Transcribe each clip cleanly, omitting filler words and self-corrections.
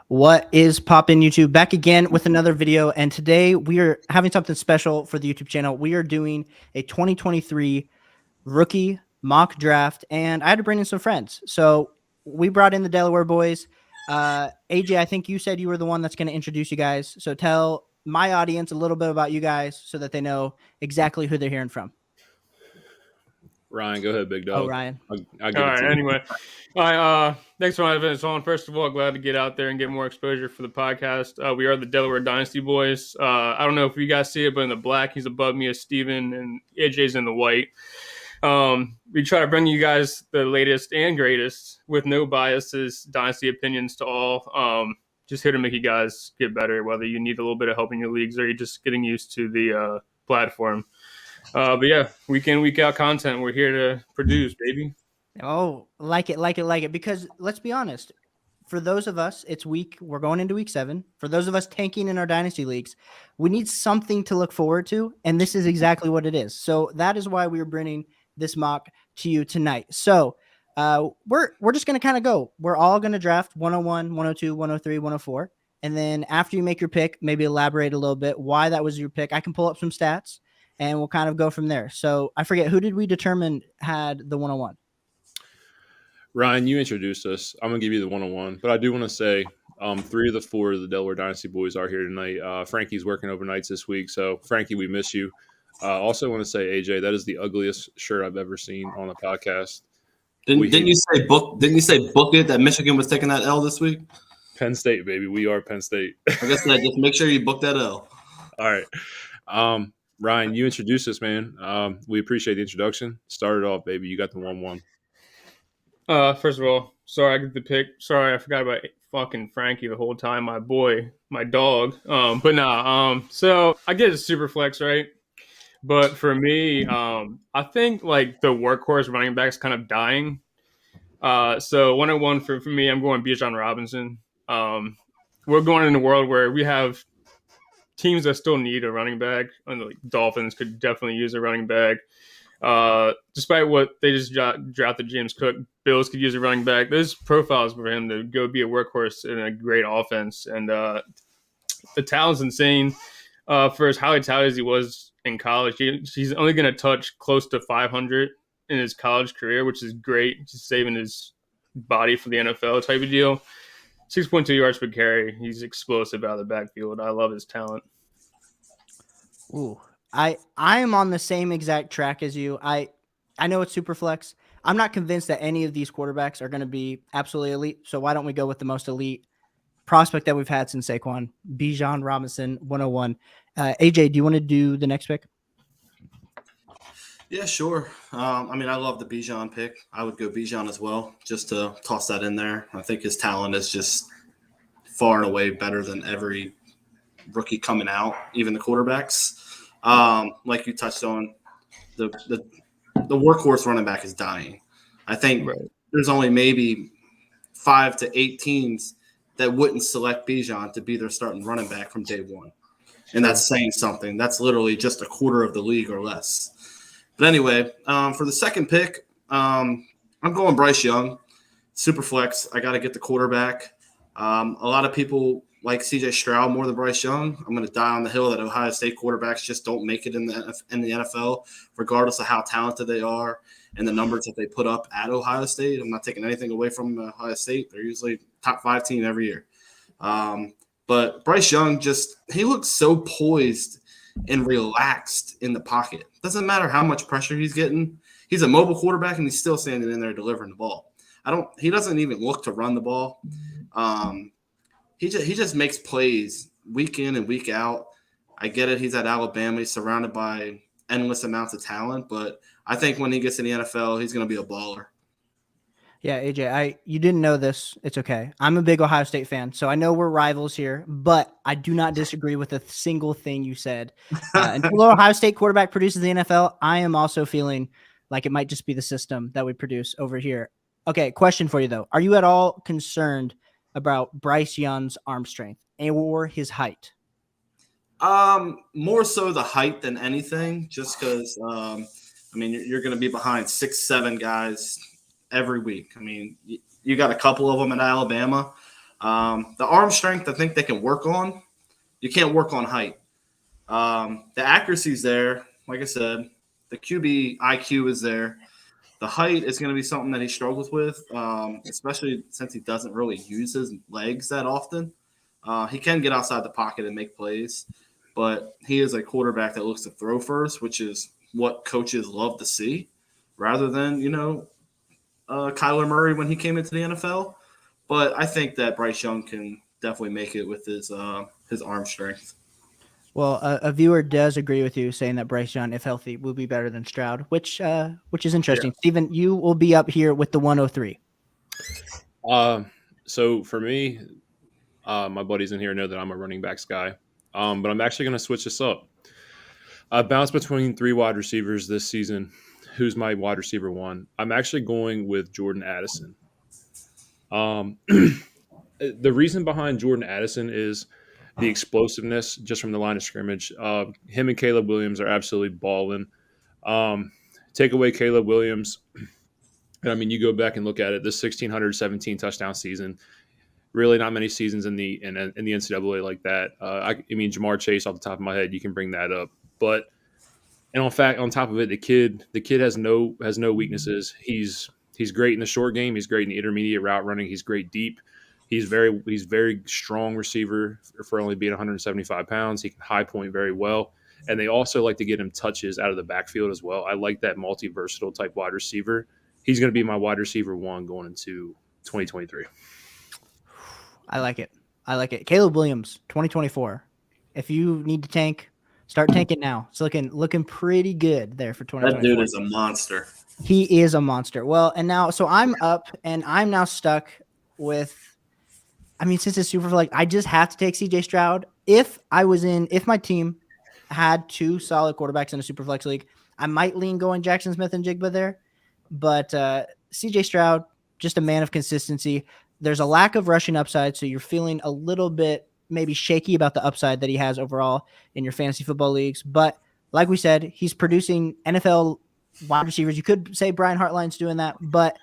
What is poppin' YouTube? Back again with another video, and today we are having something special for the YouTube channel. We are doing a 2023 rookie mock draft, and I had to bring in some friends. So we brought in the Delaware boys. AJ, I think you said you were the one that's going to introduce you guys. So tell my audience a little bit about you guys so that they know exactly who they're hearing from. Ryan, go ahead, big dog. Oh, Ryan. I'll All right. Anyway, thanks for having us on. First of all, glad to get out there and get more exposure for the podcast. We are the Delaware Dynasty boys. I don't know if you guys see it, but in the black, he's above me as Steven, and AJ's in the white. We try to bring you guys the latest and greatest with no biases, Dynasty opinions to all. Just here to make you guys get better, whether you need a little bit of help in your leagues or you're just getting used to the platform. But yeah, week in, week out content. We're here to produce, baby. Oh, like it. Because let's be honest, for those of us, we're going into week 7. For those of us tanking in our dynasty leagues, we need something to look forward to. And this is exactly what it is. So that is why we're bringing this mock to you tonight. So we're just going to kind of go. We're all going to draft 101, 102, 103, 104. And then after you make your pick, maybe elaborate a little bit why that was your pick. I can pull up some stats and we'll kind of go from there. So I forget, who did we determine had the 101? Ryan, you introduced us. I'm going to give you the 101. But I do want to say 3 of the 4 of the Delaware Dynasty boys are here tonight. Frankie's working overnights this week. So, Frankie, we miss you. Also want to say, AJ, that is the ugliest shirt I've ever seen on a podcast. Didn't you say book it that Michigan was taking that L this week? Penn State, baby. We are Penn State. I guess just make sure you book that L. All right. Ryan, you introduced us, man. We appreciate the introduction. Start it off, baby. You got the 1-1. First of all, sorry I get the pick. Sorry, I forgot about fucking Frankie the whole time. My boy, my dog. So I get a super flex, right? But for me, I think like the workhorse running back is kind of dying. So 101 for me, I'm going Bijan Robinson. We're going in a world where we have teams that still need a running back, and the Dolphins could definitely use a running back. Despite what they just drafted James Cook, Bills could use a running back. There's profiles for him to go be a workhorse in a great offense, and the talent's insane. For as highly touted as he was in college, he's only going to touch close to 500 in his college career, which is great. Just saving his body for the NFL type of deal. 6.2 yards per carry. He's explosive out of the backfield. I love his talent. Ooh, I am on the same exact track as you. I know it's super flex. I'm not convinced that any of these quarterbacks are going to be absolutely elite. So why don't we go with the most elite prospect that we've had since Saquon, Bijan Robinson, 101. AJ, do you want to do the next pick? Yeah, sure. I love the Bijan pick. I would go Bijan as well, just to toss that in there. I think his talent is just far and away better than every rookie coming out, even the quarterbacks. Like you touched on, the workhorse running back is dying. I think there's only maybe 5 to 8 teams that wouldn't select Bijan to be their starting running back from day one. And that's saying something. That's literally just a quarter of the league or less. But anyway, for the second pick, I'm going Bryce Young. Super flex. I got to get the quarterback. A lot of people like C.J. Stroud more than Bryce Young. I'm going to die on the hill that Ohio State quarterbacks just don't make it in the NFL, regardless of how talented they are and the numbers that they put up at Ohio State. I'm not taking anything away from Ohio State. They're usually top 5 team every year. But Bryce Young he looks so poised and relaxed in the pocket. Doesn't matter how much pressure he's getting. He's a mobile quarterback, and he's still standing in there delivering the ball. He doesn't even look to run the ball. He just makes plays week in and week out. I get it. He's at Alabama. He's surrounded by endless amounts of talent, but I think when he gets in the NFL, he's going to be a baller. Yeah, AJ, you didn't know this. It's okay. I'm a big Ohio State fan, so I know we're rivals here, but I do not disagree with a single thing you said. Until Ohio State quarterback produces the NFL, I am also feeling like it might just be the system that we produce over here. Okay, question for you, though. Are you at all concerned about Bryce Young's arm strength or his height? More so the height than anything, just because, you're going to be behind 6-7 guys every week. You got a couple of them in Alabama, The arm strength, I think they can work on. You can't work on height. The accuracy's there. Like I said, the QB IQ is there. The height is going to be something that he struggles with, especially since he doesn't really use his legs that often. He can get outside the pocket and make plays, but he is a quarterback that looks to throw first, which is what coaches love to see, rather than, Kyler Murray when he came into the NFL. But I think that Bryce Young can definitely make it with his arm strength. Well, a viewer does agree with you, saying that Bryce Young, if healthy, will be better than Stroud, which is interesting. Yeah. Steven, you will be up here with the 103. So for me, my buddies in here know that I'm a running backs guy, but I'm actually going to switch this up. I bounced between 3 wide receivers this season. Who's my wide receiver 1? I'm actually going with Jordan Addison. The reason behind Jordan Addison is the explosiveness just from the line of scrimmage. Him and Caleb Williams are absolutely balling. Take away Caleb Williams, and I mean, you go back and look at it. This 1,617 touchdown season, really not many seasons in the NCAA like that. I mean, Jamar Chase off the top of my head, you can bring that up, but and on top of it, the kid has no weaknesses. He's great in the short game. He's great in the intermediate route running. He's great deep. He's very strong receiver for only being 175 pounds. He can high point very well. And they also like to get him touches out of the backfield as well. I like that multi-versatile type wide receiver. He's going to be my wide receiver 1 going into 2023. I like it. Caleb Williams, 2024. If you need to tank, start tanking now. It's looking pretty good there for 2024. That dude is a monster. He is a monster. Well, and now, so I'm up, and I'm now stuck with, since it's super, like, I just have to take CJ Stroud. If my team had 2 solid quarterbacks in a super flex league, I might lean going Jackson Smith and Jigba there. But CJ Stroud, just a man of consistency. There's a lack of rushing upside, so you're feeling a little bit maybe shaky about the upside that he has overall in your fantasy football leagues. But like we said, he's producing NFL wide receivers. You could say Brian Hartline's doing that, but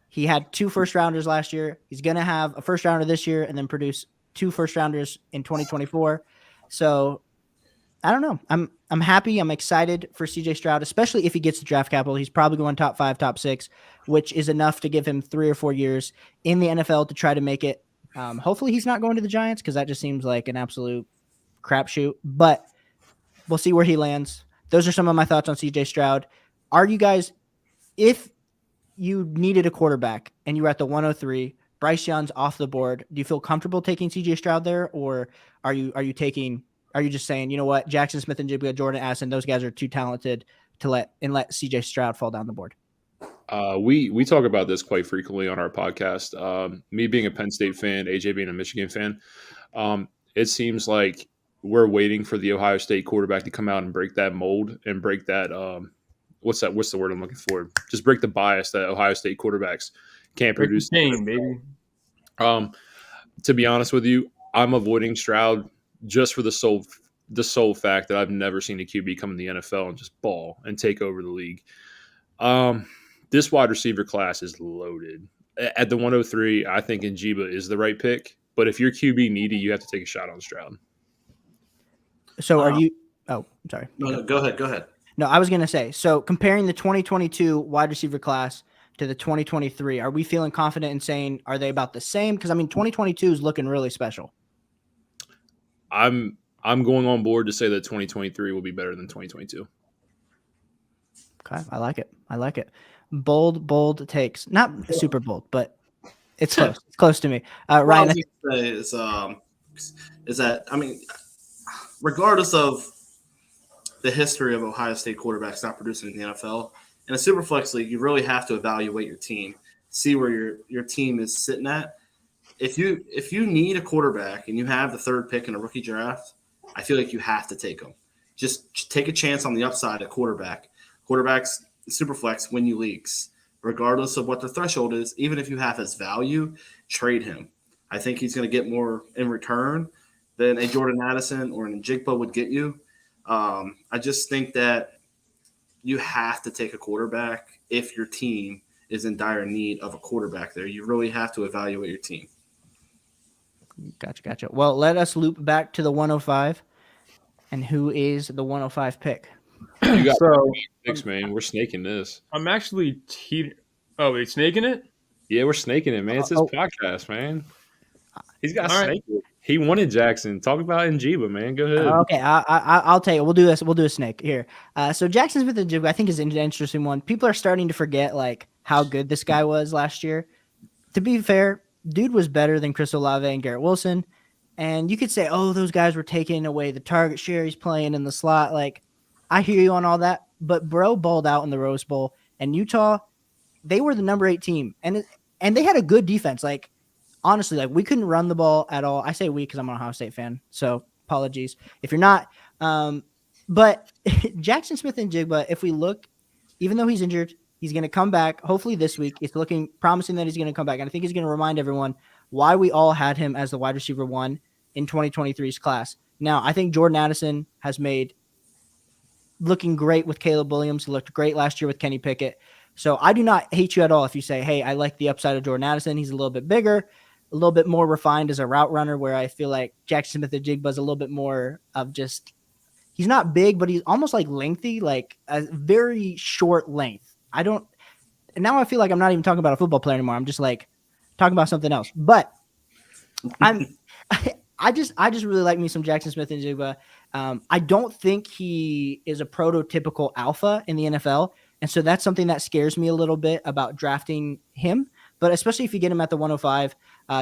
he had 2 first-rounders last year. He's going to have a first-rounder this year and then produce 2 first-rounders in 2024. So I don't know. I'm happy. I'm excited for CJ Stroud, especially if he gets the draft capital. He's probably going top 5, top 6, which is enough to give him 3 or 4 years in the NFL to try to make it. Hopefully he's not going to the Giants, because that just seems like an absolute crapshoot. But we'll see where he lands. Those are some of my thoughts on CJ Stroud. Are you guys, if you needed a quarterback and you were at the 103, Bryce Young's off the board, do you feel comfortable taking CJ Stroud there, or are you just saying, you know what, Jackson Smith and Jordan Addison, those guys are too talented to let CJ Stroud fall down the board? We talk about this quite frequently on our podcast. Me being a Penn State fan, AJ being a Michigan fan, it seems like we're waiting for the Ohio State quarterback to come out and break that mold and break that what's the word I'm looking for? Just break the bias that Ohio State quarterbacks can't produce. Baby. To be honest with you, I'm avoiding Stroud just for the sole fact that I've never seen a QB come in the NFL and just ball and take over the league. This wide receiver class is loaded. At the 103, I think Njiba is the right pick. But if you're QB needy, you have to take a shot on Stroud. So are you – oh, I'm sorry. No, go ahead. No, I was going to say, so comparing the 2022 wide receiver class to the 2023, are we feeling confident in saying, are they about the same? Because, 2022 is looking really special. I'm going on board to say that 2023 will be better than 2022. Okay, I like it. Bold takes. Not super bold, but it's close. It's close to me. Ryan, what I was going to say is that, regardless of the history of Ohio State quarterbacks not producing in the NFL, in a super flex league, you really have to evaluate your team, see where your team is sitting at. If you need a quarterback and you have the 3rd pick in a rookie draft, I feel like you have to take them. Just take a chance on the upside at quarterback. Quarterbacks, super flex, win you leagues. Regardless of what the threshold is, even if you have his value, trade him. I think he's going to get more in return than a Jordan Addison or an Njigba would get you. I just think that you have to take a quarterback if your team is in dire need of a quarterback there. You really have to evaluate your team. Gotcha. Well, let us loop back to the 105. And who is the 105 pick? You got So picks, man. We're snaking this. I'm actually Oh, wait, snaking it? Yeah, we're snaking it, man. It's his Oh. podcast, man. He's got All right. snake. He wanted Jackson. Talk about Njiba, man. Go ahead. Okay, I'll take it. We'll do this. We'll do a snake here. So Jackson Smith and Jigba, I think, is an interesting one. People are starting to forget like how good this guy was last year. To be fair, dude was better than Chris Olave and Garrett Wilson. And you could say, oh, those guys were taking away the target share. He's playing in the slot. Like, I hear you on all that. But bro balled out in the Rose Bowl. And Utah, they were the number 8 team. And they had a good defense. Like, honestly, like we couldn't run the ball at all. I say we because I'm an Ohio State fan. So apologies if you're not. But Jackson Smith and Jigba, if we look, even though he's injured, he's going to come back. Hopefully this week. It's looking promising that he's going to come back. And I think he's going to remind everyone why we all had him as the wide receiver 1 in 2023's class. Now, I think Jordan Addison has made looking great with Caleb Williams. He looked great last year with Kenny Pickett. So I do not hate you at all if you say, hey, I like the upside of Jordan Addison. He's a little bit bigger, a little bit more refined as a route runner, where I feel like Jackson Smith and Jigba is a little bit more of just – he's not big, but he's almost like lengthy, like a very short length. And now I feel like I'm not even talking about a football player anymore. I'm just like talking about something else. But I just really like me some Jackson Smith and Jigba. I don't think he is a prototypical alpha in the NFL. And so that's something that scares me a little bit about drafting him. But especially if you get him at the 105,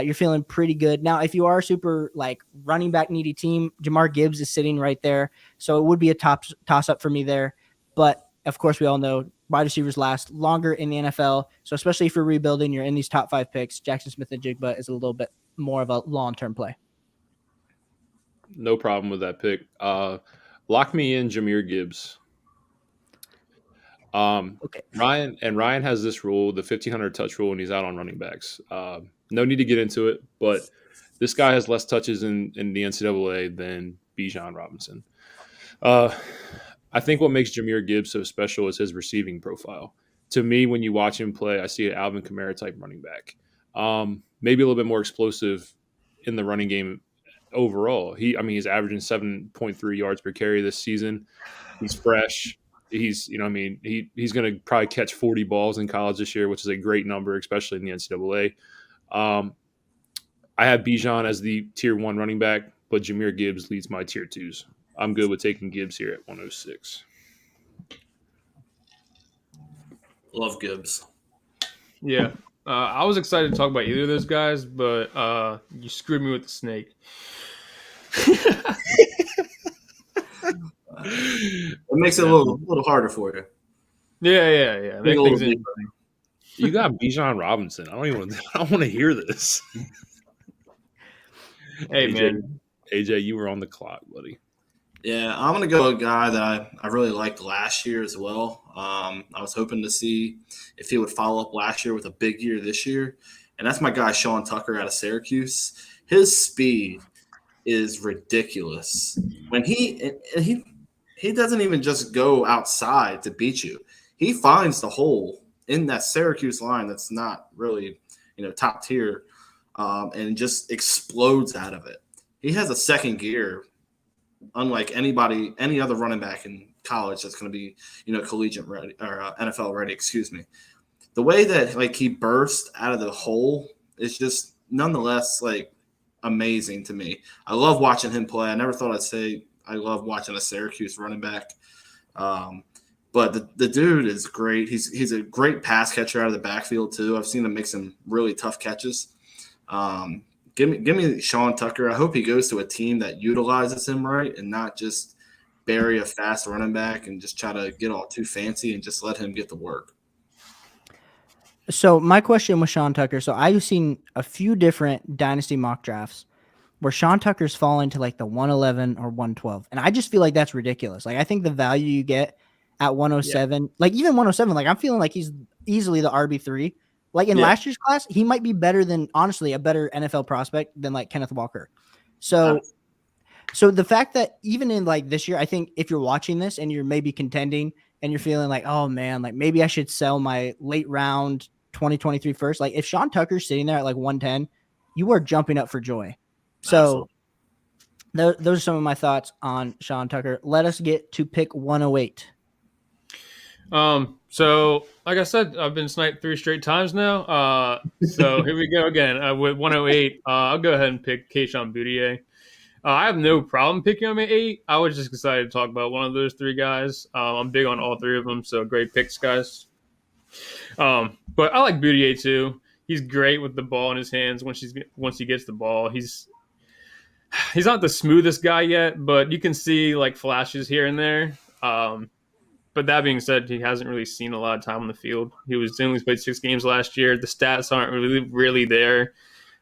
you're feeling pretty good. Now, if you are a super like running back needy team, Jamar Gibbs is sitting right there. So it would be a toss up for me there. But of course, we all know wide receivers last longer in the NFL. So especially if you're rebuilding, you're in these top 5 picks, Jackson Smith and Jigba is a little bit more of a long-term play. No problem with that pick. Lock me in Jahmyr Gibbs. Okay. Ryan has this rule, the 1,500 touch rule, and he's out on running backs. No need to get into it, but this guy has less touches in the NCAA than Bijan Robinson. I think what makes Jahmyr Gibbs so special is his receiving profile. To me, when you watch him play, I see an Alvin Kamara type running back. Maybe a little bit more explosive in the running game overall. He's averaging 7.3 yards per carry this season. He's fresh. He's going to probably catch 40 balls in college this year, which is a great number, especially in the NCAA. I have Bijan as the tier 1 running back, but Jahmyr Gibbs leads my tier 2s. I'm good with taking Gibbs here at 106. Love Gibbs. Yeah. I was excited to talk about either of those guys, but you screwed me with the snake. It makes it a little harder for you. Yeah. Make things interesting. You got Bijan Robinson. I don't want to hear this. Hey, AJ, man. AJ, you were on the clock, buddy. Yeah, I'm going to go with a guy that I really liked last year as well. I was hoping to see if he would follow up last year with a big year this year. And that's my guy, Sean Tucker out of Syracuse. His speed is ridiculous. When he doesn't even just go outside to beat you. He finds the hole in that Syracuse line that's not really, top tier, and just explodes out of it. He has a second gear, unlike any other running back in college that's going to be, collegiate ready or NFL ready. Excuse me. The way that he burst out of the hole is just nonetheless amazing to me. I love watching him play. I never thought I'd say I love watching a Syracuse running back. But the dude is great. He's a great pass catcher out of the backfield too. I've seen him make some really tough catches. Give me Sean Tucker. I hope he goes to a team that utilizes him right and not just bury a fast running back and just try to get all too fancy and just let him get the work. So my question with Sean Tucker. So I've seen a few different Dynasty mock drafts where Sean Tucker's fallen to the 111 or 112. And I just feel like that's ridiculous. I think the value you get at 107, even 107, I'm feeling like he's easily the RB3. In last year's class, he might be better than, honestly, a better NFL prospect than Kenneth Walker. So the fact that even in this year, I think if you're watching this and you're maybe contending and you're feeling oh man, maybe I should sell my late round 2023 first. If Sean Tucker's sitting there at 110, you are jumping up for joy. So those are some of my thoughts on Sean Tucker. Let us get to pick 108. So like I said, I've been sniped 3 straight times now. So here we go again with 108. I'll go ahead and pick Keishon Boudier. I have no problem picking him at 8. I was just excited to talk about one of those 3 guys. I'm big on all 3 of them, so great picks, guys. But I like Boudier too. He's great with the ball in his hands once he gets the ball. He's not the smoothest guy yet, but you can see like flashes here and there. But that being said, he hasn't really seen a lot of time on the field. He only played 6 games last year. The stats aren't really there.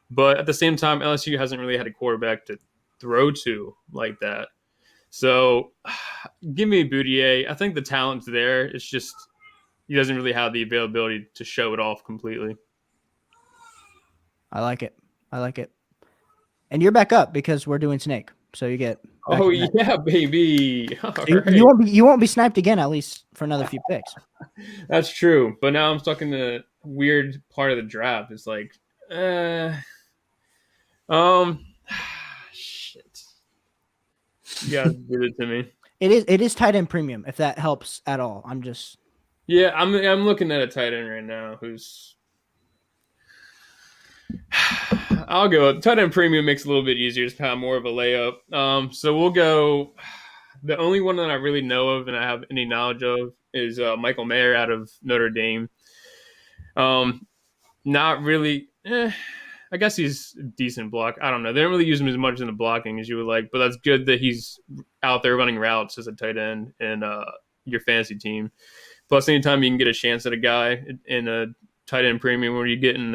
But at the same time, LSU hasn't really had a quarterback to throw to like that. So give me Boudier. I think the talent's there. It's just he doesn't really have the availability to show it off completely. I like it. And you're back up because we're doing Snake. So you get. Oh yeah, baby! You won't be sniped again, at least for another few picks. That's true. But now I'm stuck in the weird part of the draft. It's like, shit. You guys did it to me. It is tight end premium. If that helps at all, I'm looking at a tight end right now who's. I'll go. Tight end premium makes it a little bit easier. It's kind of more of a layup. So we'll go. The only one that I really know of and I have any knowledge of is Michael Mayer out of Notre Dame. Not really. I guess he's a decent block. I don't know. They don't really use him as much in the blocking as you would like, but that's good that he's out there running routes as a tight end in your fantasy team. Plus, anytime you can get a chance at a guy in a tight end premium where you're getting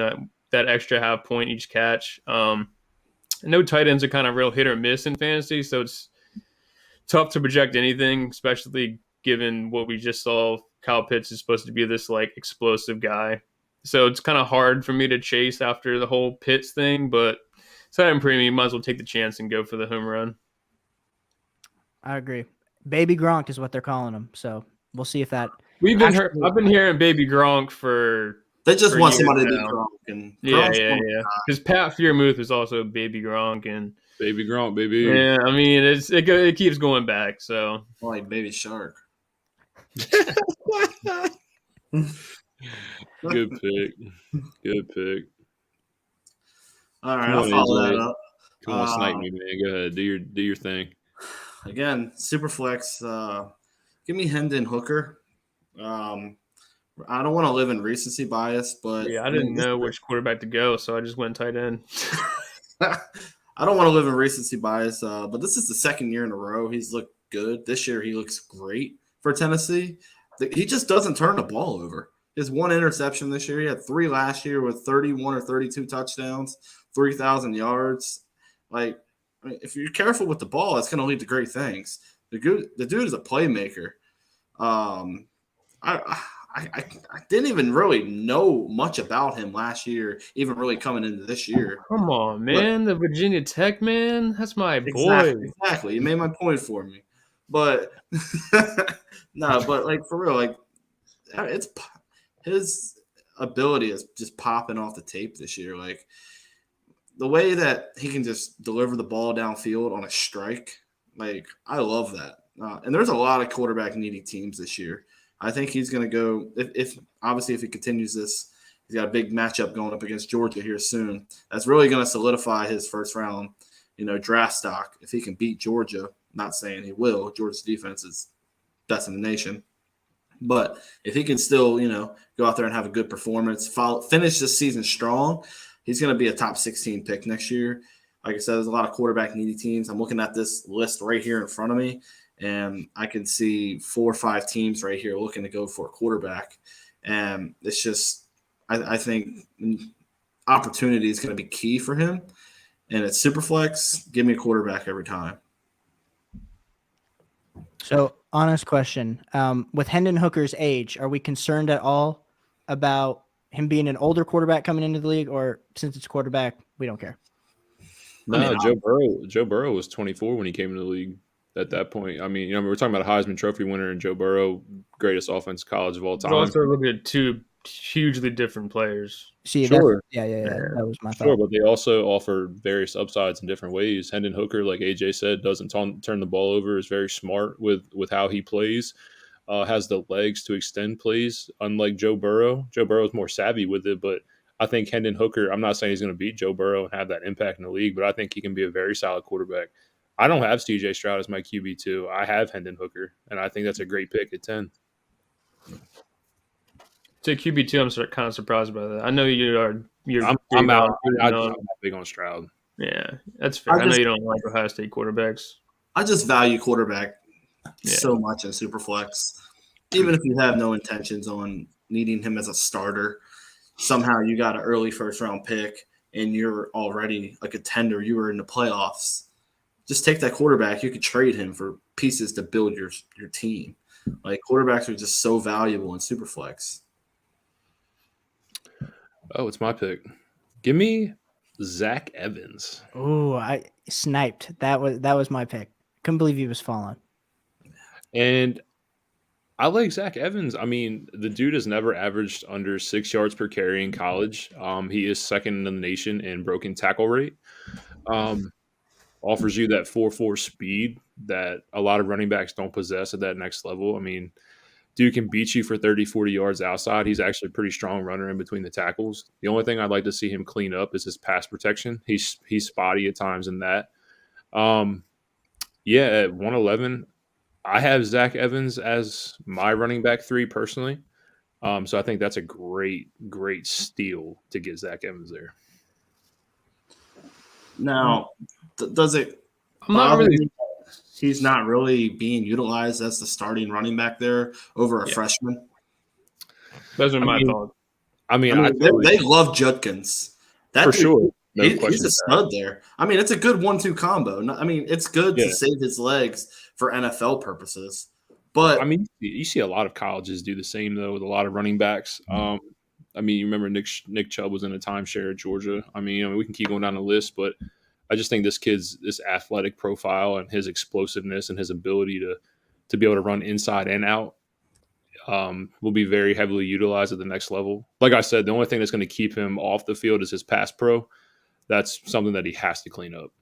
that extra half point each catch. No tight ends are kind of real hit or miss in fantasy, so it's tough to project anything, especially given what we just saw. Kyle Pitts is supposed to be this like explosive guy. So it's kind of hard for me to chase after the whole Pitts thing, but tight end premium, might as well take the chance and go for the home run. I agree. Baby Gronk is what they're calling him. So we'll see if that. I've been hearing Baby Gronk for. They just want somebody to be Gronk. And yeah. Because Pat Freiermuth is also Baby Gronk and Baby Gronk, baby. Yeah, I mean it keeps going back. So like Baby Shark. Good pick. All right, I'll follow that up. Come on, snipe me, man. Go ahead, do your thing. Again, super flex. Give me Hendon Hooker. I don't want to live in recency bias, but yeah, I didn't know which quarterback to go, so I just went tight end. I don't want to live in recency bias, but this is the second year in a row he's looked good. This year he looks great for Tennessee. He just doesn't turn the ball over. He has 1 interception this year. He had 3 last year with 31 or 32 touchdowns, 3,000 yards. Like, I mean, if you're careful with the ball, that's going to lead to great things. The dude is a playmaker. I didn't even really know much about him last year, even really coming into this year. Come on, man. The Virginia Tech man. That's my boy. Exactly. You made my point for me. But no, but like for real, like it's his ability is just popping off the tape this year. Like the way that he can just deliver the ball downfield on a strike, like I love that. And there's a lot of quarterback needy teams this year. I think he's going to go if obviously if he continues this, he's got a big matchup going up against Georgia here soon. That's really going to solidify his first round, draft stock. If he can beat Georgia, not saying he will. Georgia's defense is best in the nation. But if he can still, go out there and have a good performance, finish this season strong, he's going to be a top 16 pick next year. Like I said, there's a lot of quarterback needy teams. I'm looking at this list right here in front of me, and I can see 4 or 5 teams right here looking to go for a quarterback. And it's just, I think opportunity is going to be key for him. And it's super flex. Give me a quarterback every time. So, honest question. With Hendon Hooker's age, are we concerned at all about him being an older quarterback coming into the league, or since it's quarterback, we don't care? No, Joe Burrow was 24 when he came into the league at that point. I mean, we're talking about a Heisman Trophy winner and Joe Burrow, greatest offensive college of all time. Also look at two hugely different players. See, Sure. yeah. That was my Sure, thought. but they also offer various upsides in different ways. Hendon Hooker, like AJ said, doesn't turn the ball over, is very smart with how he plays, has the legs to extend plays, unlike Joe Burrow. Joe Burrow is more savvy with it, but I think Hendon Hooker, I'm not saying he's going to beat Joe Burrow and have that impact in the league, but I think he can be a very solid quarterback. I don't have CJ Stroud as my QB2. I have Hendon Hooker, and I think that's a great pick at 10. To QB2, I'm kind of surprised by that. I know you're I'm out. I'm on. not big on Stroud. Yeah, that's fair. I know you don't like Ohio State quarterbacks. I just value quarterback Yeah. so much in Superflex. Even if you have no intentions on needing him as a starter, somehow you got an early first-round pick and you're already a contender. You were in the playoffs. Just take that quarterback. You could trade him for pieces to build your team. Like, quarterbacks are just so valuable in Superflex. Oh, it's my pick. Give me Zach Evans. Oh, I sniped. That was my pick. Couldn't believe he was falling. And I like Zach Evans. I mean, the dude has never averaged under 6 yards per carry in college. He is second in the nation in broken tackle rate. Offers you that 4.4 speed that a lot of running backs don't possess at that next level. I mean, dude can beat you for 30, 40 yards outside. He's actually a pretty strong runner in between the tackles. The only thing I'd like to see him clean up is his pass protection. He's spotty at times in that. Yeah, at 111, I have Zach Evans as my running back 3 personally. So I think that's a great steal to get Zach Evans there. Now, does it I'm not really. he's not really being utilized as the starting running back there over a freshman? Those are my thoughts. I mean, they love Judkins. That for dude, sure. No he's question a stud there. I mean, it's a good 1-2 combo. I mean, it's good to save his legs for NFL purposes. But I mean, you see a lot of colleges do the same though with a lot of running backs. I mean, you remember Nick Chubb was in a timeshare at Georgia. I mean, we can keep going down the list, but I just think this athletic profile and his explosiveness and his ability to be able to run inside and out will be very heavily utilized at the next level. Like I said, the only thing that's going to keep him off the field is his pass pro. That's something that he has to clean up.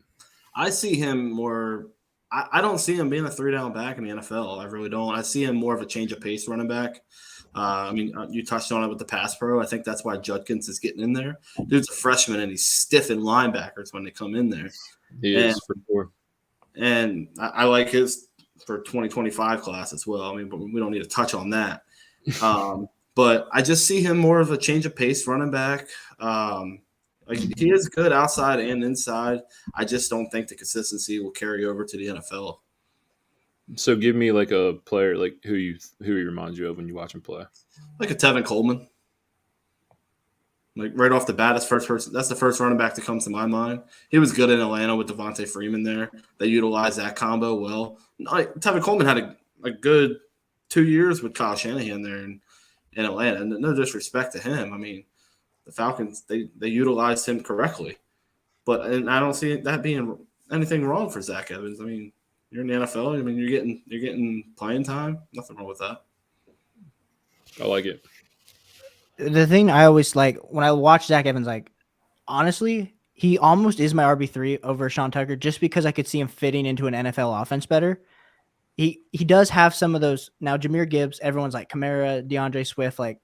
I see him more. I don't see him being a 3-down back in the NFL. I really don't. I see him more of a change of pace running back. I mean, you touched on it with the pass pro. I think that's why Judkins is getting in there. Dude's a freshman, and he's stiffing linebackers when they come in there. He is, for sure. And I like his for 2025 class as well. I mean, but we don't need to touch on that. But I just see him more of a change of pace running back. Like, he is good outside and inside. I just don't think the consistency will carry over to the NFL. So give me like a player like who he reminds you of when you watch him play. Like a Tevin Coleman. Like, right off the bat, that's the first running back that comes to my mind. He was good in Atlanta with Devontae Freeman there. They utilized that combo well. Like, Tevin Coleman had a good 2 years with Kyle Shanahan there in Atlanta. And no disrespect to him. I mean, the Falcons, they utilized him correctly. And I don't see that being anything wrong for Zach Evans. I mean, you're in the NFL. I mean, you're getting playing time. Nothing wrong with that. I like it. The thing I always like when I watch Zach Evans, like, honestly, he almost is my RB3 over Sean Tucker just because I could see him fitting into an NFL offense better. He does have some of those. Now, Jahmyr Gibbs, everyone's like Kamara, DeAndre Swift, like,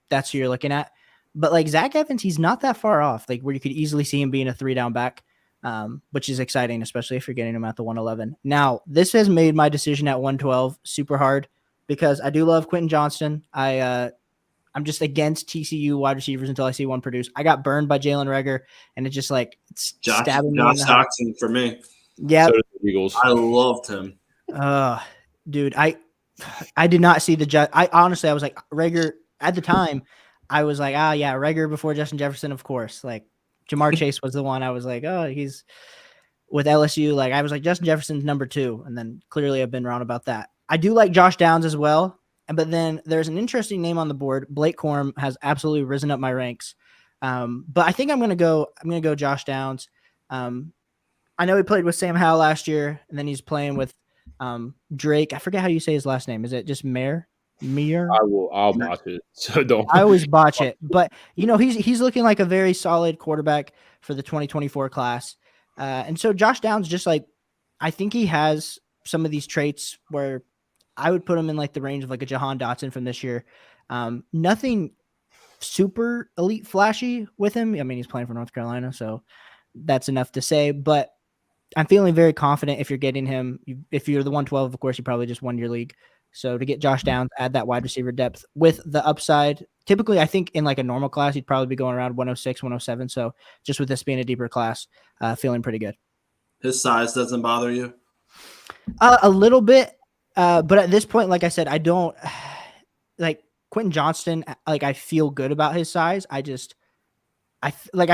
that's who you're looking at. But like Zach Evans, he's not that far off, like where you could easily see him being a 3-down back, which is exciting, especially if you're getting him at the 111. Now, this has made my decision at 112 super hard because I do love Quentin Johnston. I'm just against TCU wide receivers until I see one produce. I got burned by Jalen Reagor, and it's just like it's stabbing me. Josh Stockton for me. Yeah, so did the Eagles. I loved him. Dude, I did not see I honestly, I was like, Reagor at the time. I was like, yeah, Reagor before Justin Jefferson, of course. Like, Jamar Chase was the one I was like, oh, he's with LSU. Like, I was like, Justin Jefferson's number 2. And then clearly I've been wrong about that. I do like Josh Downs as well. But then there's an interesting name on the board. Blake Corum has absolutely risen up my ranks. But I think I'm going to go Josh Downs. I know he played with Sam Howell last year, and then he's playing with Drake. I forget how you say his last name. Is it just Mayer? Mir. I'll botch it. So don't. I always botch it, but he's looking like a very solid quarterback for the 2024 class. And so Josh Downs, just like, I think he has some of these traits where I would put him in like the range of like a Jahan Dotson from this year. Nothing super elite flashy with him. I mean, he's playing for North Carolina, so that's enough to say, but I'm feeling very confident if you're getting him. If you're the 112, of course, you probably just won your league. So to get Josh Downs, add that wide receiver depth with the upside. Typically, I think in like a normal class, he'd probably be going around 106, 107. So just with this being a deeper class, feeling pretty good. His size doesn't bother you? A little bit, but at this point, like I said, I don't like Quentin Johnston. Like I feel good about his size. I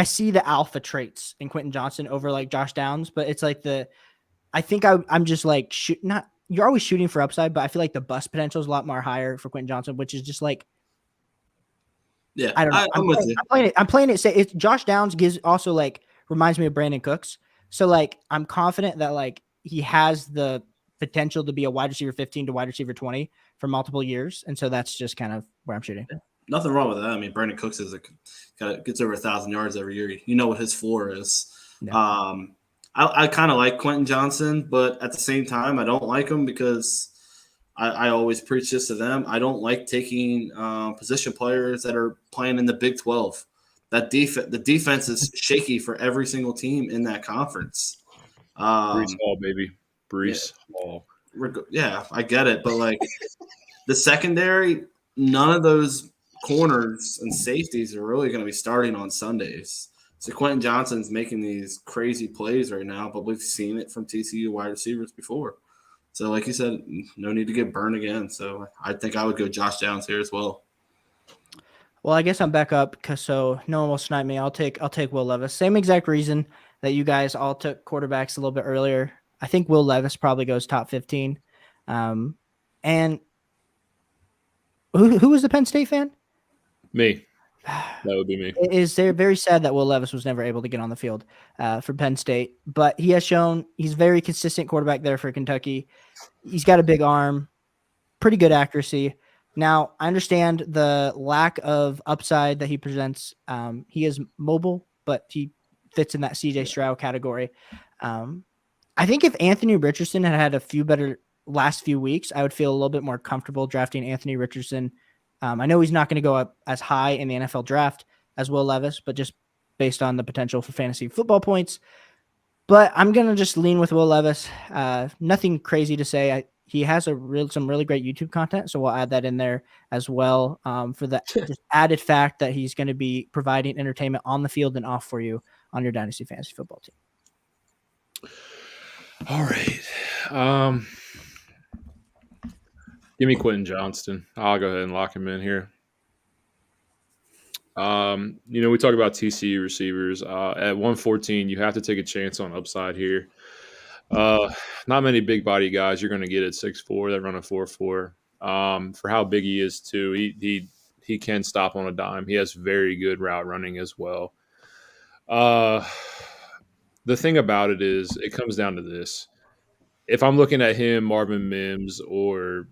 see the alpha traits in Quentin Johnston over like Josh Downs, but it's like I think I'm just like you're always shooting for upside, but I feel like the bust potential is a lot more higher for Quentin Johnston, which is just like, yeah, I don't know. I'm with you. I'm playing it. Say it's Josh Downs also like reminds me of Brandon Cooks. So like, I'm confident that like he has the potential to be a wide receiver 15 to wide receiver 20 for multiple years. And so that's just kind of where I'm shooting. Nothing wrong with that. I mean, Brandon Cooks gets over 1,000 yards every year. You know what his floor is. Yeah. I kind of like Quentin Johnston, but at the same time, I don't like him because I always preach this to them. I don't like taking position players that are playing in the Big 12. The defense is shaky for every single team in that conference. Brees Hall, baby. Brees Hall. Yeah, I get it. But like the secondary, none of those corners and safeties are really going to be starting on Sundays. So Quentin Johnston's making these crazy plays right now, but we've seen it from TCU wide receivers before. So like you said, no need to get burned again. So I think I would go Josh Downs here as well. Well, I guess I'm back up because so no one will snipe me. I'll take Will Levis. Same exact reason that you guys all took quarterbacks a little bit earlier. I think Will Levis probably goes top 15. And who was the Penn State fan? Me. That would be me. It is very sad that Will Levis was never able to get on the field for Penn State, but he has shown he's very consistent quarterback there for Kentucky. He's got a big arm, pretty good accuracy. Now, I understand the lack of upside that he presents. He is mobile, but he fits in that CJ Stroud category. I think if Anthony Richardson had a few better last few weeks, I would feel a little bit more comfortable drafting Anthony Richardson. I know he's not going to go up as high in the NFL draft as Will Levis, but just based on the potential for fantasy football points. But I'm going to just lean with Will Levis. Nothing crazy to say. He has some really great YouTube content, so we'll add that in there as well for the just added fact that he's going to be providing entertainment on the field and off for you on your Dynasty Fantasy Football team. All right. Give me Quentin Johnston. I'll go ahead and lock him in here. We talk about TCU receivers. At 114, you have to take a chance on upside here. Not many big body guys you're going to get at 6'4" that run a 4.4. For how big he is too, he can stop on a dime. He has very good route running as well. The thing about it is, it comes down to this. If I'm looking at him, Marvin Mims, or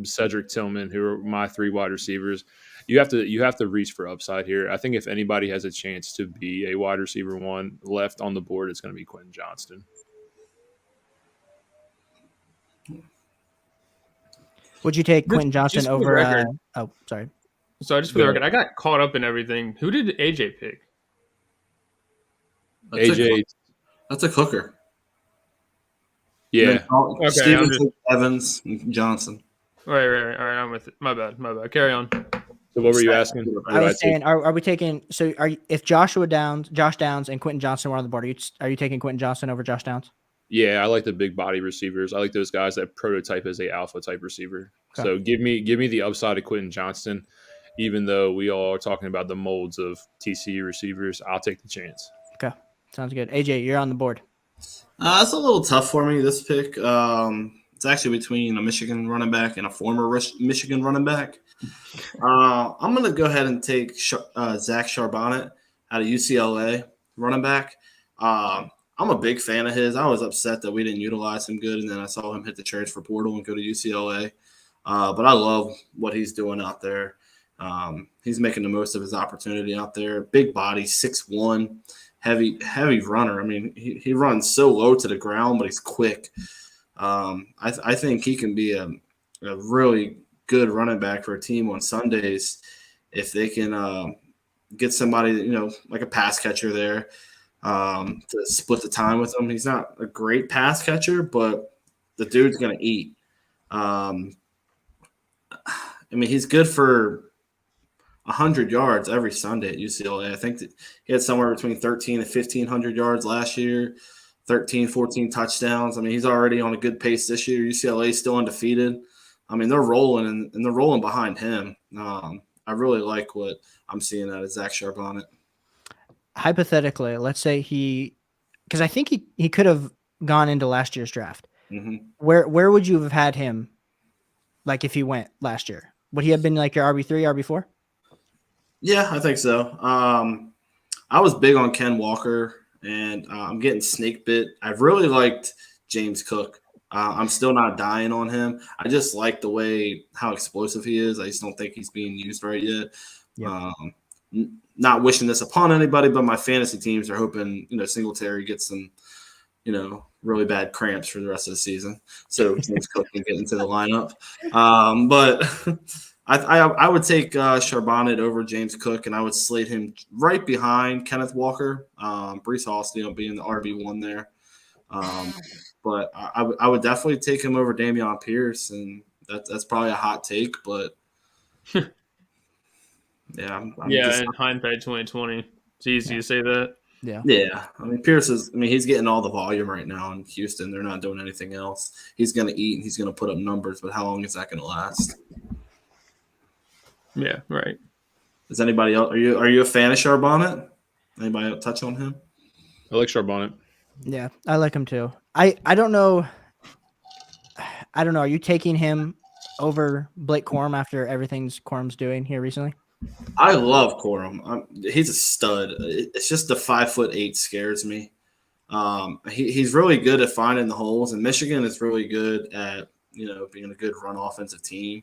Cedric Tillman, who are my three wide receivers, you have to reach for upside here. I think if anybody has a chance to be a wide receiver one left on the board, it's going to be Quentin Johnston. Would you take Quentin Johnston over? Sorry. So just for the record, I got caught up in everything. Who did AJ pick? That's a cooker. Yeah. Okay, Stevens, Evans, and Johnson. Right. All right, I'm with it. My bad. Carry on. So what were you asking? I was saying, are we taking? So if Josh Downs, and Quentin Johnston were on the board, are you taking Quentin Johnston over Josh Downs? Yeah, I like the big body receivers. I like those guys that prototype as a alpha type receiver. Okay. So give me the upside of Quentin Johnston, even though we all are talking about the molds of TCU receivers. I'll take the chance. Okay, sounds good. AJ, you're on the board. It's a little tough for me, this pick. It's actually between a Michigan running back and a former Michigan running back. I'm going to go ahead and take Zach Charbonnet out of UCLA running back. I'm a big fan of his. I was upset that we didn't utilize him good, and then I saw him hit the transfer portal and go to UCLA. But I love what he's doing out there. He's making the most of his opportunity out there. Big body, 6'1", heavy runner. I mean, he runs so low to the ground, but he's quick. I think he can be a really good running back for a team on Sundays if they can get somebody, like a pass catcher there to split the time with him. He's not a great pass catcher, but the dude's going to eat. He's good for 100 yards every Sunday at UCLA. I think that he had somewhere between 13 and 1,500 yards last year, 13, 14 touchdowns. He's already on a good pace this year. UCLA is still undefeated. They're rolling, and they're rolling behind him. I really like what I'm seeing out of Zach Charbonnet. Hypothetically, let's say because I think he could have gone into last year's draft. Mm-hmm. Where would you have had him, like if he went last year? Would he have been like your RB3, RB4? Yeah, I think so. I was big on Ken Walker, and I'm getting snake bit. I've really liked James Cook. I'm still not dying on him. I just like the way how explosive he is. I just don't think he's being used right yet. Yep. Not wishing this upon anybody, but my fantasy teams are hoping Singletary gets some really bad cramps for the rest of the season, so James Cook can get into the lineup. But I would take Charbonnet over James Cook, and I would slate him right behind Kenneth Walker. Breece Hall being the RB1 there. But I would definitely take him over Dameon Pierce, and that's probably a hot take, but yeah. In hindsight 2020, it's easy to say that. Yeah. Pierce he's getting all the volume right now in Houston. They're not doing anything else. He's going to eat and he's going to put up numbers, but how long is that going to last? Yeah, right. Is anybody else? Are you a fan of Charbonnet? Anybody else touch on him? I like Charbonnet. Yeah, I like him too. I don't know. Are you taking him over Blake Corum after everything Corum's doing here recently? I love Corum. He's a stud. It's just the 5'8" scares me. He's really good at finding the holes, and Michigan is really good at being a good run offensive team.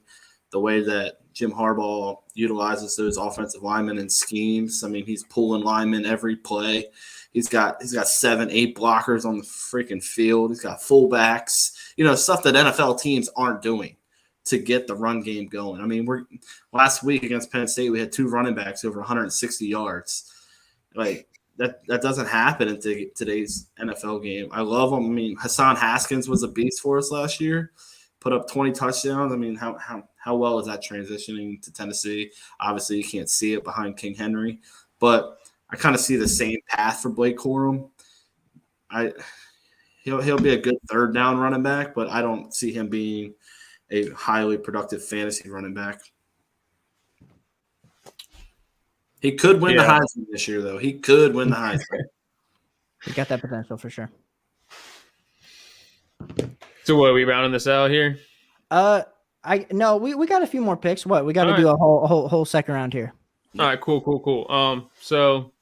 The way that Jim Harbaugh utilizes those offensive linemen and schemes. He's pulling linemen every play. He's got 7-8 blockers on the freaking field. He's got fullbacks. Stuff that NFL teams aren't doing to get the run game going. Last week against Penn State, we had 2 running backs over 160 yards. Like that doesn't happen in today's NFL game. I love him. Hassan Haskins was a beast for us last year. Put up 20 touchdowns. How well is that transitioning to Tennessee? Obviously, you can't see it behind King Henry, but I kind of see the same path for Blake Corum. He'll be a good third down running back, but I don't see him being a highly productive fantasy running back. He could win the Heisman this year, though. He could win the Heisman. He got that potential for sure. So what, are we rounding this out here? We got a few more picks. What, we got to do a whole second round here. All right, cool. So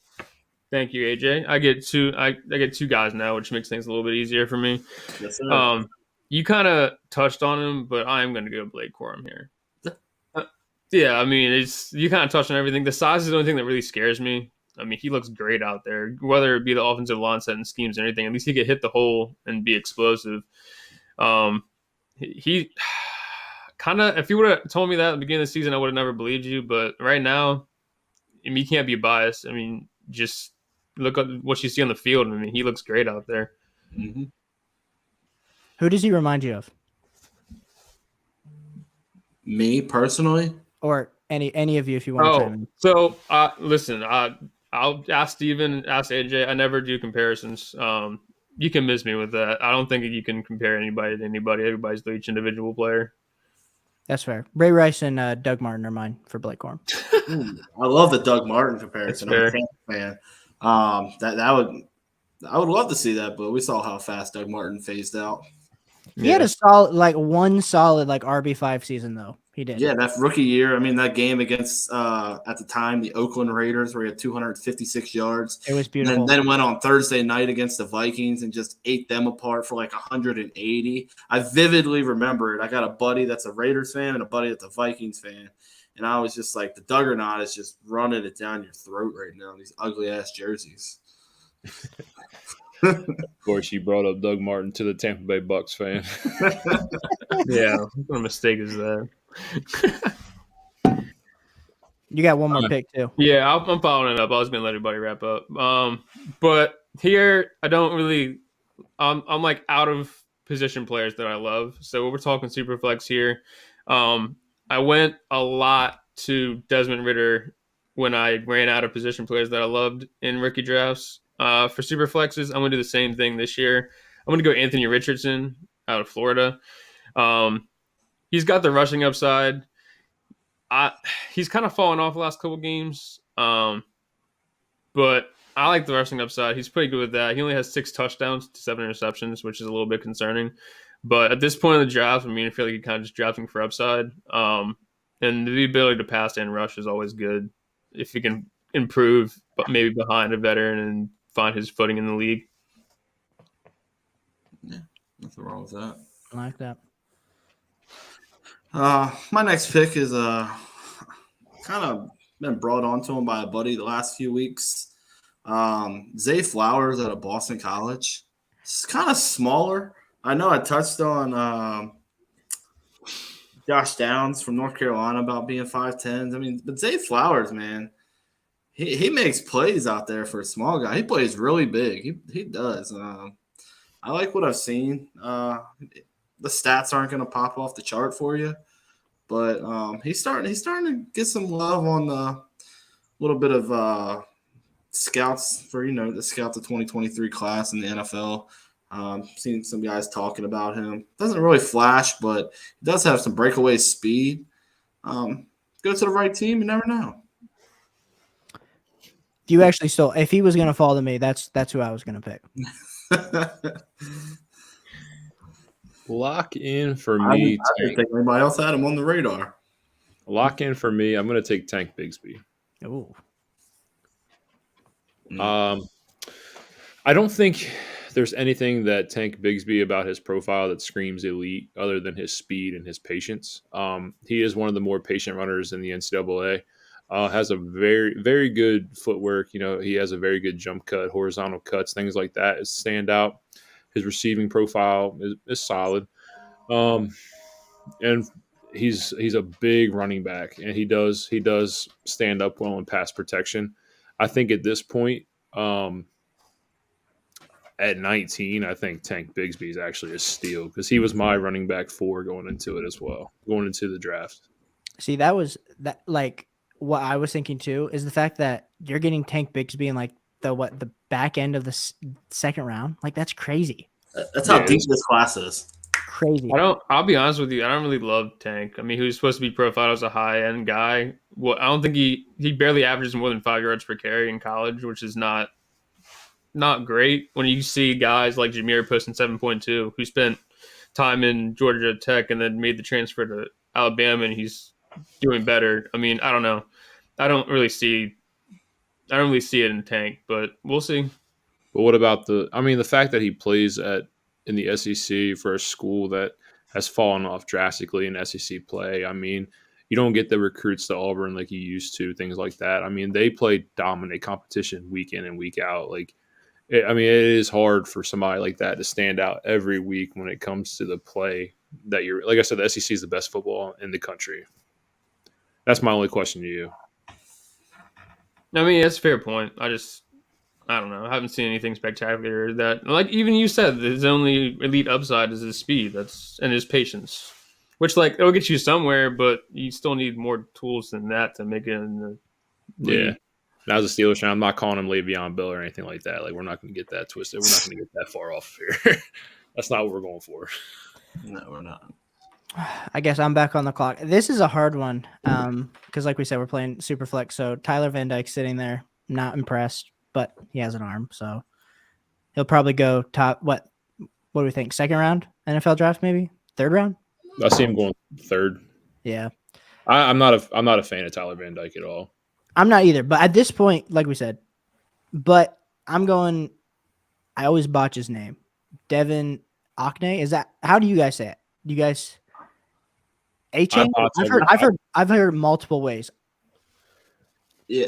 thank you, AJ. I get two guys now, which makes things a little bit easier for me. Yes, sir. You kind of touched on him, but I am going to go Blake Corum here. Yeah, you kind of touched on everything. The size is the only thing that really scares me. He looks great out there, whether it be the offensive line setting schemes or anything. At least he could hit the hole and be explosive. He kind of, if you would have told me that at the beginning of the season, I would have never believed you. But right now, you can't be biased. Just look at what you see on the field. He looks great out there. Mm-hmm. Who does he remind you of? Me personally, or any of you, if you want to chime in. So listen, I'll ask Steven, ask AJ. I never do comparisons. You can miss me with that. I don't think you can compare anybody to anybody. Everybody's each individual player. That's fair. Ray Rice and Doug Martin are mine for Blake Corum. I love the Doug Martin comparison. I'm a fan. I would love to see that, but we saw how fast Doug Martin phased out. He had a solid, one solid RB5 season though. He did. Yeah, that rookie year. I mean, that game against at the time the Oakland Raiders, where he had 256 yards. It was And beautiful. then went on Thursday night against the Vikings and just ate them apart for like 180. I vividly remember it. I got a buddy that's a Raiders fan and a buddy that's a Vikings fan, and I was just like, the Duggernaut is just running it down your throat right now. These ugly ass jerseys. Of course, you brought up Doug Martin to the Tampa Bay Bucks fan. Yeah, what a mistake is that? You got one more pick too. Yeah, I'm following it up. I was gonna let everybody wrap up. But here I don't really. I'm like out of position players that I love. So we're talking super flex here. I went a lot to Desmond Ridder when I ran out of position players that I loved in rookie drafts. For super flexes, I'm gonna do the same thing this year. I'm gonna go Anthony Richardson out of Florida. He's got the rushing upside. He's kind of fallen off the last couple games, but I like the rushing upside. He's pretty good with that. He only has 6 touchdowns to 7 interceptions, which is a little bit concerning. But at this point in the draft, I mean, I feel like you're kind of just drafting for upside. And the ability to pass and rush is always good if you can improve, but maybe behind a veteran and find his footing in the league. Yeah, nothing wrong with that. I like that. My next pick is kind of been brought onto him by a buddy the last few weeks. Zay Flowers out of Boston College. It's kind of smaller. I know I touched on Josh Downs from North Carolina about being 5'10". I mean, but Zay Flowers, man, he makes plays out there for a small guy. He plays really big. He does. I like what I've seen. The stats aren't going to pop off the chart for you, but he's starting to get some love on the little bit of scouts for the scout the 2023 class in the NFL. Seen some guys talking about him. Doesn't really flash, but he does have some breakaway speed. Go to the right team, you never know. You actually still, if he was going to fall to me, that's who I was going to pick. Lock in for I me. didn't think anybody else had him on the radar. Lock in for me. I'm going to take Tank Bigsby. Oh, I don't think there's anything that Tank Bigsby about his profile that screams elite other than his speed and his patience. He is one of the more patient runners in the NCAA. Has a very, very good footwork. He has a very good jump cut, horizontal cuts, things like that stand out. His receiving profile is solid. And he's a big running back, and he does stand up well in pass protection. I think at this point, at 19, I think Tank Bigsby is actually a steal because he was my running back 4 going into it as well, going into the draft. see, that was that. Like what I was thinking too is the fact that you're getting Tank Bigsby in like the back end of the second round. Like that's crazy. That's how deep this class is. Crazy. I'll be honest with you. I don't really love Tank. I mean, he was supposed to be profiled as a high-end guy. Well, I don't think he barely averages more than 5 yards per carry in college, which is not great. When you see guys like Jameer posting 7.2, who spent time in Georgia Tech and then made the transfer to Alabama, and he's doing better. I mean, I don't know. I don't really see it in Tank, but we'll see. But what about the fact that he plays in the SEC for a school that has fallen off drastically in SEC play? I mean, you don't get the recruits to Auburn like you used to, things like that. I mean, they play dominant competition week in and week out. It is hard for somebody like that to stand out every week when it comes to the play that you're, like I said, the SEC is the best football in the country. That's my only question to you. I mean, that's a fair point. I don't know. I haven't seen anything spectacular that, like even you said, his only elite upside is his speed. And his patience, which it'll get you somewhere, but you still need more tools than that to make it in the league. Yeah. Now, as a Steelers fan, I'm not calling him Le'Veon Bell or anything like that. We're not going to get that twisted. We're not going to get that far off here. That's not what we're going for. No, we're not. I guess I'm back on the clock. This is a hard one because, like we said, we're playing super flex. So Tyler Van Dyke sitting there, not impressed, but he has an arm, so he'll probably go top. What do we think? Second round NFL draft, maybe third round. I see him going third. Yeah. I'm not a fan of Tyler Van Dyke at all. I'm not either. But at this point, like we said, but I'm going. I always botch his name. Devin Akne. Is that how do you guys say it? Do you guys A-chain? I've heard multiple ways. Yeah,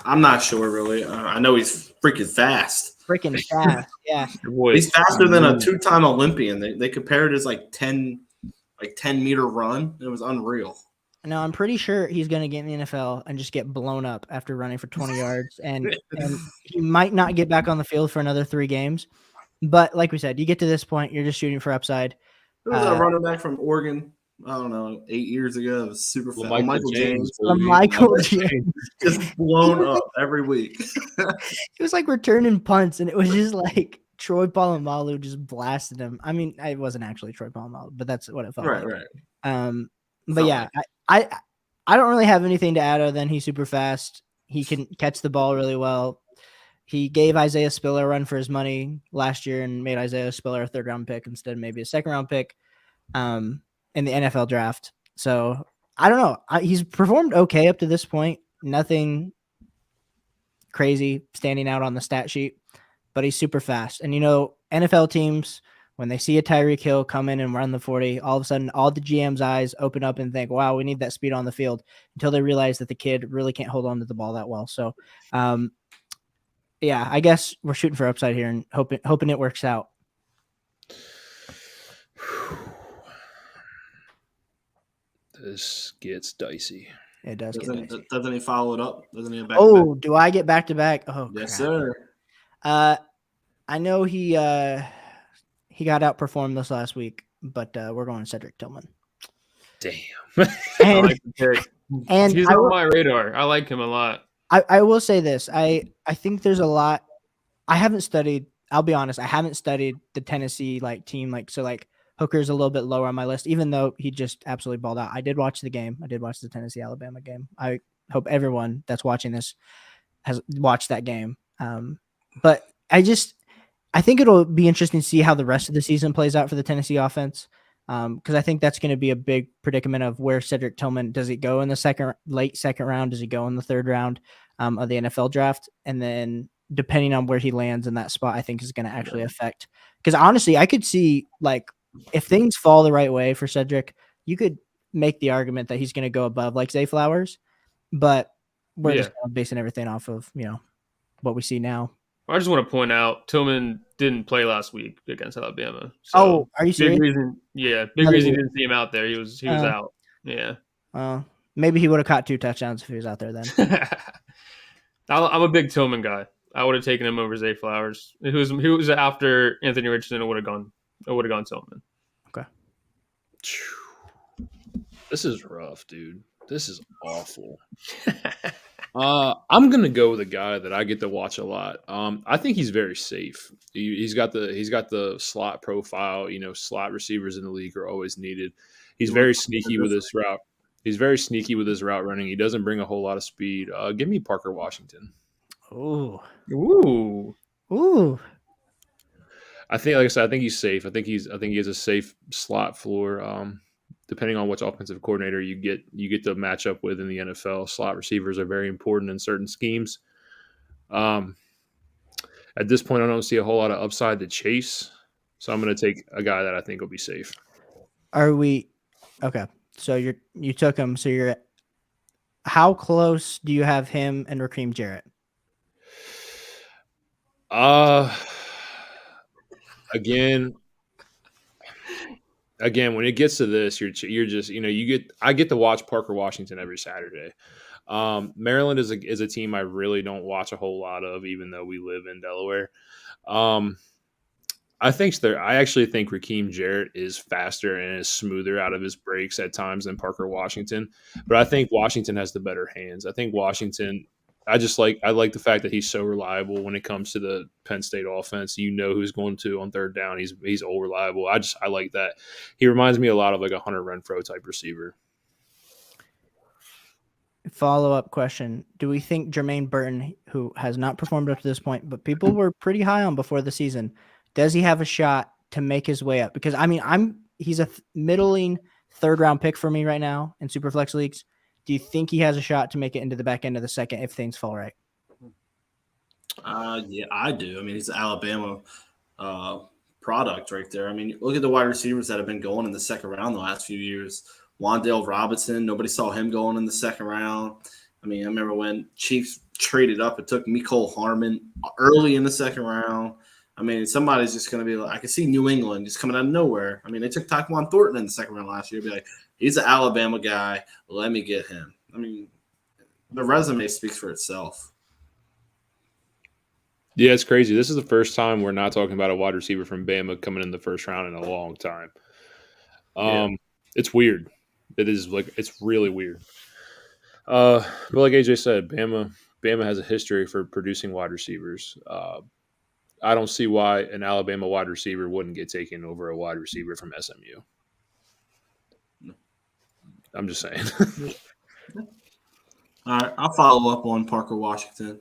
I'm not sure really. I know he's freaking fast. Freaking fast. Yeah. He's faster than a two-time Olympian. They compared his 10-meter run. It was unreal. No, I'm pretty sure he's going to get in the NFL and just get blown up after running for 20 yards. And he might not get back on the field for another 3 games. But like we said, you get to this point, you're just shooting for upside. There was a running back from Oregon, I don't know, 8 years ago. It was super fast. Michael James. Michael James. Just blown up every week. It was like returning punts, and it was just like Troy Polamalu just blasted him. I mean, it wasn't actually Troy Polamalu, but that's what it felt like. Right. But yeah, I don't really have anything to add other than he's super fast. He can catch the ball really well. He gave Isaiah Spiller a run for his money last year and made Isaiah Spiller a 3rd-round pick instead of maybe a 2nd-round pick in the NFL draft. So I don't know. He's performed okay up to this point. Nothing crazy standing out on the stat sheet, but he's super fast. And, NFL teams, when they see a Tyreek Hill come in and run the 40, all of a sudden all the GM's eyes open up and think, wow, we need that speed on the field, until they realize that the kid really can't hold on to the ball that well. So, yeah, I guess we're shooting for upside here and hoping it works out. This gets dicey. It does get dicey. Doesn't he follow it up? Doesn't he? Do I get back to back? Oh, yes, crap. sir. I know he got outperformed this last week, but we're going Cedric Tillman. Damn. I like the pick. And he's on my radar. I like him a lot. I will say this. I think there's a lot. I haven't studied. I'll be honest. I haven't studied the Tennessee team. So Hooker's a little bit lower on my list, even though he just absolutely balled out. I did watch the game. I did watch the Tennessee-Alabama game. I hope everyone that's watching this has watched that game. But I think it'll be interesting to see how the rest of the season plays out for the Tennessee offense. Because I think that's going to be a big predicament of where Cedric Tillman, does he go in the late second round? Does he go in the 3rd round of the NFL draft? And then depending on where he lands in that spot, I think is going to actually affect. Because honestly, I could see if things fall the right way for Cedric, you could make the argument that he's going to go above Zay Flowers, but we're just basing everything off of, what we see now. I just want to point out Tillman didn't play last week against Alabama. So oh, are you serious? Big reason you didn't see him out there. He was out. Yeah. Maybe he would have caught 2 touchdowns if he was out there then. I'm a big Tillman guy. I would have taken him over Zay Flowers. He was after Anthony Richardson. I would have gone Tillman. Okay. This is rough, dude. This is awful. I'm gonna go with a guy that I get to watch a lot. I think he's very safe. He's got the slot profile. Slot receivers in the league are always needed. He's very sneaky with his route. He's very sneaky with his route running. He doesn't bring a whole lot of speed. Give me Parker Washington. Ooh. I think, like I said, I think he's safe. I think he has a safe slot floor. Depending on which offensive coordinator you get to match up with in the NFL, slot receivers are very important in certain schemes. At this point, I don't see a whole lot of upside to chase, so I'm going to take a guy that I think will be safe. Are we okay? So you took him. So you're how close do you have him and Raheem Jarrett? Again, when it gets to this, you're just I get to watch Parker Washington every Saturday. Maryland is a team I really don't watch a whole lot of, even though we live in Delaware. I actually think Raheem Jarrett is faster and is smoother out of his breaks at times than Parker Washington, but I think Washington has the better hands. I think Washington. I like the fact that he's so reliable when it comes to the Penn State offense. Who's going to on 3rd down. He's all reliable. I like that. He reminds me a lot of a Hunter Renfrow type receiver. Follow-up question. Do we think Jermaine Burton, who has not performed up to this point, but people were pretty high on before the season, does he have a shot to make his way up? Because he's a middling third round pick for me right now in Superflex leagues. Do you think he has a shot to make it into the back end of the second if things fall right? Yeah, I do. I mean, he's an Alabama product right there. I mean, look at the wide receivers that have been going in the second round the last few years. Wan'Dale Robinson, nobody saw him going in the second round. I mean, I remember when Chiefs traded up, it took Mecole Hardman early in the second round. I mean, somebody's just going to be like, I can see New England just coming out of nowhere. I mean, they took Tyquan Thornton in the second round last year. Be like, he's an Alabama guy. Let me get him. I mean, the resume speaks for itself. Yeah, it's crazy. This is the first time we're not talking about a wide receiver from Bama coming in the first round in a long time. It's weird. It is it's really weird. But like AJ said, Bama has a history for producing wide receivers. I don't see why an Alabama wide receiver wouldn't get taken over a wide receiver from SMU. I'm just saying. All right, I'll follow up on Parker Washington.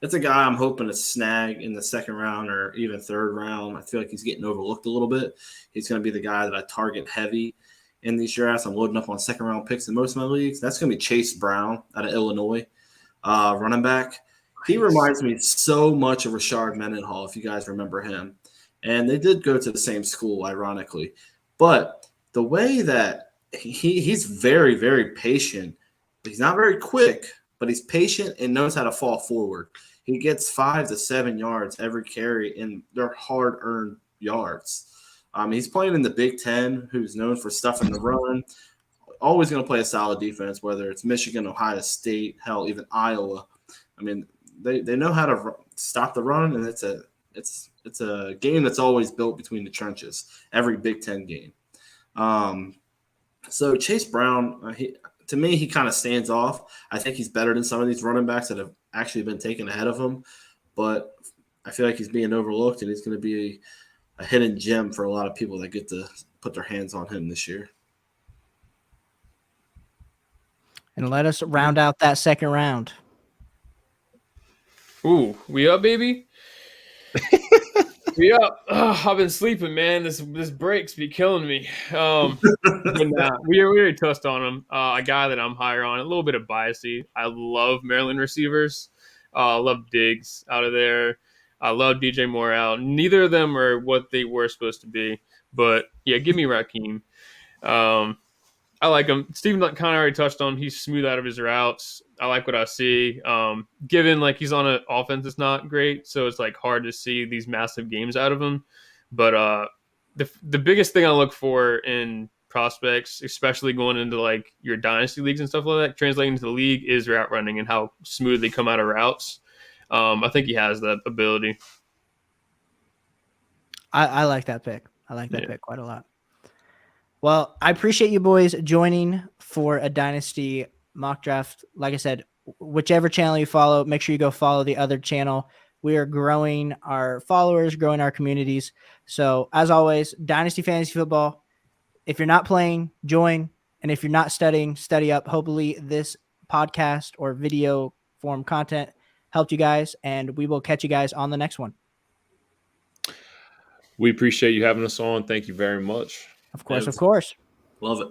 It's a guy I'm hoping to snag in the second round or even third round. I feel like he's getting overlooked a little bit. He's going to be the guy that I target heavy in these drafts. I'm loading up on second round picks in most of my leagues. That's going to be Chase Brown out of Illinois, running back. He reminds me so much of Rashard Mendenhall, if you guys remember him. And they did go to the same school, ironically. But the way that he's very, very patient. He's not very quick, but he's patient and knows how to fall forward. He gets 5 to 7 yards every carry, and they're hard-earned yards. He's playing in the Big Ten, who's known for stuffing the run. Always going to play a solid defense, whether it's Michigan, Ohio State, hell, even Iowa. I mean, they know how to stop the run, and it's a game that's always built between the trenches. Every Big Ten game. So Chase Brown, to me, he kind of stands off. I think he's better than some of these running backs that have actually been taken ahead of him, but I feel like he's being overlooked, and he's going to be a hidden gem for a lot of people that get to put their hands on him this year. And let us round out that second round. Ooh, we up, baby? We up. I've been sleeping, man. This breaks be killing me. But nah, we already touched on him. A guy that I'm higher on. A little bit of biasy. I love Maryland receivers. I love Diggs out of there. I love DJ Moore. Neither of them are what they were supposed to be. But yeah, give me Raheem. I like him. Steven kind of already touched on him. He's smooth out of his routes. I like what I see. Given like he's on an offense that's not great, so it's like hard to see these massive games out of him. But the biggest thing I look for in prospects, especially going into like your dynasty leagues and stuff like that, translating to the league, is route running and how smooth they come out of routes. I think he has that ability. I like that pick. I like that pick quite a lot. Well, I appreciate you boys joining for a Dynasty mock draft. Like I said, whichever channel you follow, make sure you go follow the other channel. We are growing our followers, growing our communities. So as always, Dynasty Fantasy Football. If you're not playing, join. And if you're not studying, study up. Hopefully this podcast or video form content helped you guys, and we will catch you guys on the next one. We appreciate you having us on. Thank you very much. Of course. Love it.